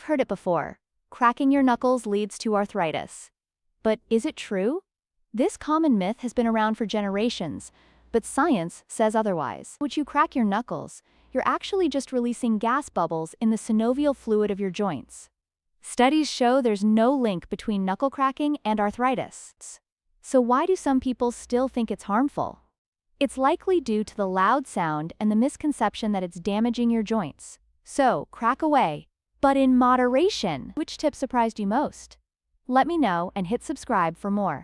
heard it before. Cracking your knuckles leads to arthritis. But is it true? This common myth has been around for generations, but science says otherwise. When you crack your knuckles, you're actually just releasing gas bubbles in the synovial fluid of your joints. Studies show there's no link between knuckle cracking and arthritis. So why do some people still think it's harmful? It's likely due to the loud sound and the misconception that it's damaging your joints. So, crack away, but in moderation. Which tip surprised you most? Let me know and hit subscribe for more.